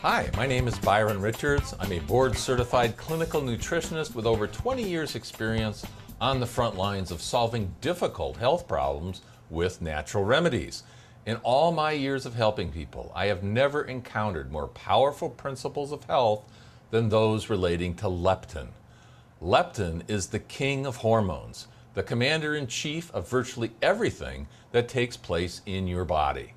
Hi, my name is Byron Richards. I'm a board-certified clinical nutritionist with over 20 years experience on the front lines of solving difficult health problems with natural remedies. In all my years of helping people, I have never encountered more powerful principles of health than those relating to leptin. Leptin is the king of hormones, the commander-in-chief of virtually everything that takes place in your body.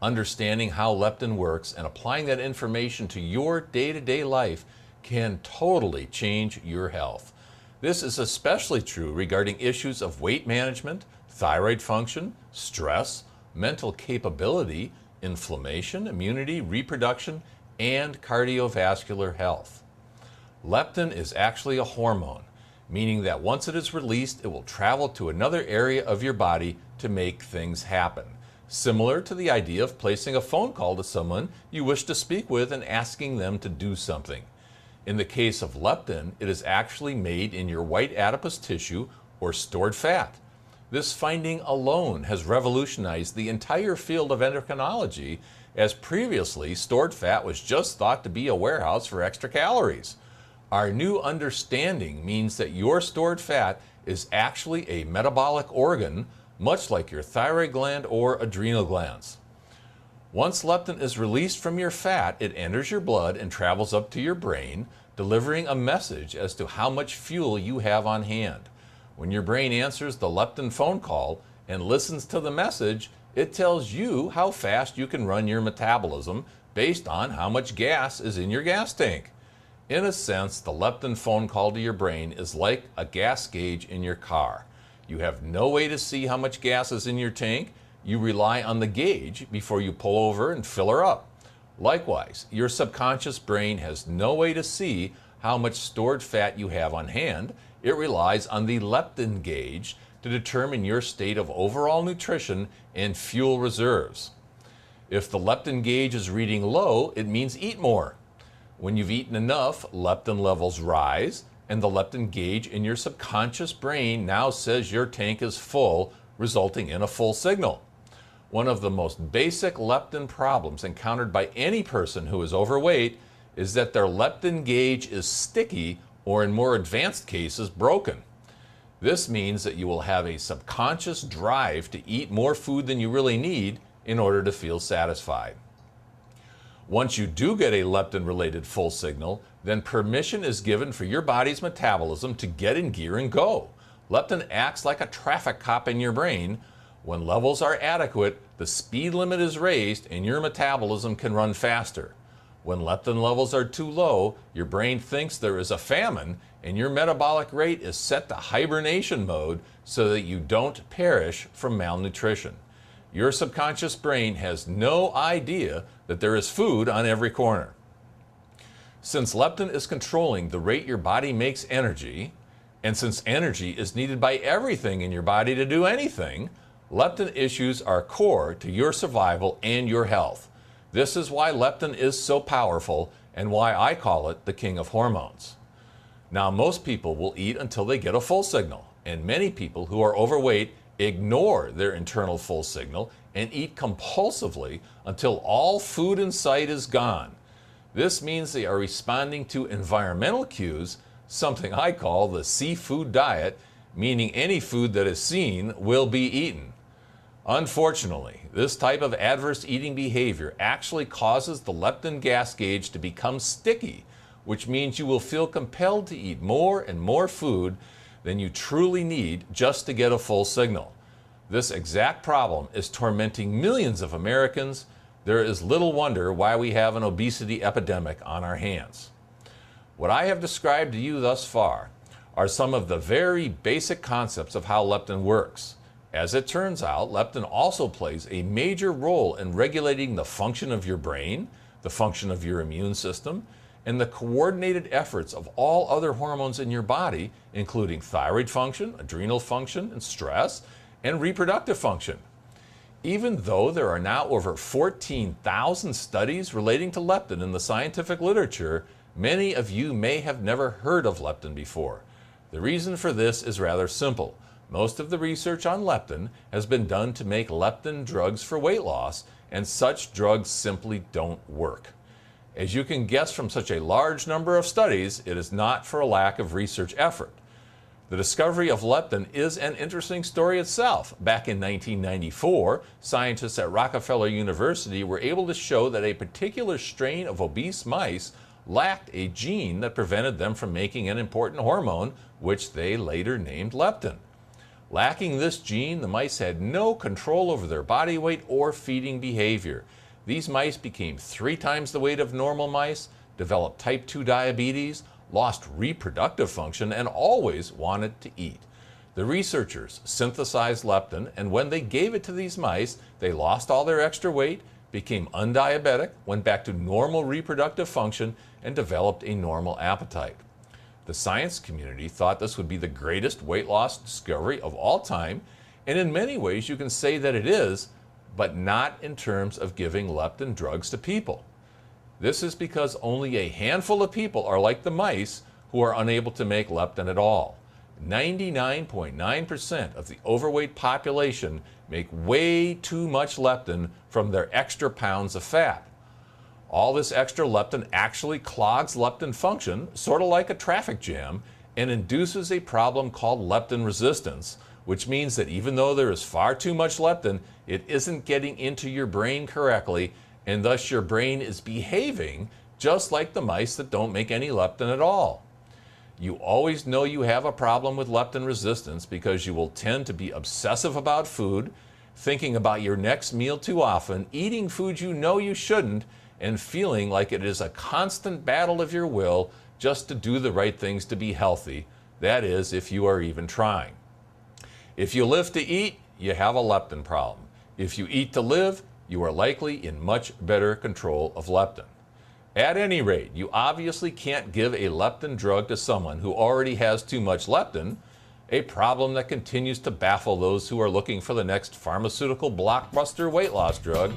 Understanding how leptin works and applying that information to your day-to-day life can totally change your health. This is especially true regarding issues of weight management, thyroid function, stress, mental capability, inflammation, immunity, reproduction, and cardiovascular health. Leptin is actually a hormone, meaning that once it is released, it will travel to another area of your body to make things happen. Similar to the idea of placing a phone call to someone you wish to speak with and asking them to do something. In the case of leptin, it is actually made in your white adipose tissue or stored fat. This finding alone has revolutionized the entire field of endocrinology, as previously stored fat was just thought to be a warehouse for extra calories. Our new understanding means that your stored fat is actually a metabolic organ, much like your thyroid gland or adrenal glands. Once leptin is released from your fat, it enters your blood and travels up to your brain, delivering a message as to how much fuel you have on hand. When your brain answers the leptin phone call and listens to the message, it tells you how fast you can run your metabolism based on how much gas is in your gas tank. In a sense, the leptin phone call to your brain is like a gas gauge in your car. You have no way to see how much gas is in your tank. You rely on the gauge before you pull over and fill her up. Likewise, your subconscious brain has no way to see how much stored fat you have on hand. It relies on the leptin gauge to determine your state of overall nutrition and fuel reserves. If the leptin gauge is reading low, it means eat more. When you've eaten enough, leptin levels rise, and the leptin gauge in your subconscious brain now says your tank is full, resulting in a full signal. One of the most basic leptin problems encountered by any person who is overweight is that their leptin gauge is sticky, or in more advanced cases, broken. This means that you will have a subconscious drive to eat more food than you really need in order to feel satisfied. Once you do get a leptin-related full signal, then permission is given for your body's metabolism to get in gear and go. Leptin acts like a traffic cop in your brain. When levels are adequate, the speed limit is raised and your metabolism can run faster. When leptin levels are too low, your brain thinks there is a famine and your metabolic rate is set to hibernation mode so that you don't perish from malnutrition. Your subconscious brain has no idea that there is food on every corner. Since leptin is controlling the rate your body makes energy, and since energy is needed by everything in your body to do anything, leptin issues are core to your survival and your health. This is why leptin is so powerful and why I call it the king of hormones. Now, most people will eat until they get a full signal, and many people who are overweight ignore their internal full signal and eat compulsively until all food in sight is gone. This means they are responding to environmental cues, something I call the seafood diet, meaning any food that is seen will be eaten. Unfortunately, this type of adverse eating behavior actually causes the leptin gas gauge to become sticky, which means you will feel compelled to eat more and more food than you truly need just to get a full signal. This exact problem is tormenting millions of Americans. There is little wonder why we have an obesity epidemic on our hands. What I have described to you thus far are some of the very basic concepts of how leptin works. As it turns out, leptin also plays a major role in regulating the function of your brain, the function of your immune system, and the coordinated efforts of all other hormones in your body, including thyroid function, adrenal function, and stress, and reproductive function. Even though there are now over 14,000 studies relating to leptin in the scientific literature, many of you may have never heard of leptin before. The reason for this is rather simple. Most of the research on leptin has been done to make leptin drugs for weight loss, and such drugs simply don't work. As you can guess from such a large number of studies, it is not for a lack of research effort. The discovery of leptin is an interesting story itself. Back in 1994, scientists at Rockefeller University were able to show that a particular strain of obese mice lacked a gene that prevented them from making an important hormone, which they later named leptin. Lacking this gene, the mice had no control over their body weight or feeding behavior. These mice became 3 times the weight of normal mice, developed type 2 diabetes, lost reproductive function, and always wanted to eat. The researchers synthesized leptin, and when they gave it to these mice, they lost all their extra weight, became undiabetic, went back to normal reproductive function, and developed a normal appetite. The science community thought this would be the greatest weight loss discovery of all time, and in many ways you can say that it is, but not in terms of giving leptin drugs to people. This is because only a handful of people are like the mice who are unable to make leptin at all. 99.9% of the overweight population make way too much leptin from their extra pounds of fat. All this extra leptin actually clogs leptin function, sort of like a traffic jam, and induces a problem called leptin resistance, which means that even though there is far too much leptin, it isn't getting into your brain correctly, and thus your brain is behaving just like the mice that don't make any leptin at all. You always know you have a problem with leptin resistance because you will tend to be obsessive about food, thinking about your next meal too often, eating food you know you shouldn't, and feeling like it is a constant battle of your will just to do the right things to be healthy. That is, if you are even trying. If you live to eat, you have a leptin problem. If you eat to live, you are likely in much better control of leptin. At any rate, you obviously can't give a leptin drug to someone who already has too much leptin, a problem that continues to baffle those who are looking for the next pharmaceutical blockbuster weight loss drug.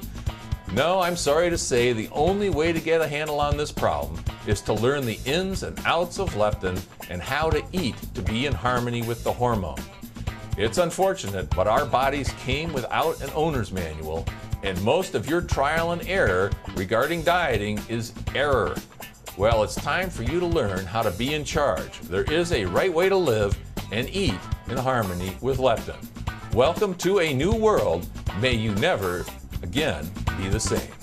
No, I'm sorry to say the only way to get a handle on this problem is to learn the ins and outs of leptin and how to eat to be in harmony with the hormone. It's unfortunate, but our bodies came without an owner's manual, and most of your trial and error regarding dieting is error. Well, it's time for you to learn how to be in charge. There is a right way to live and eat in harmony with leptin. Welcome to a new world. May you never again be the same.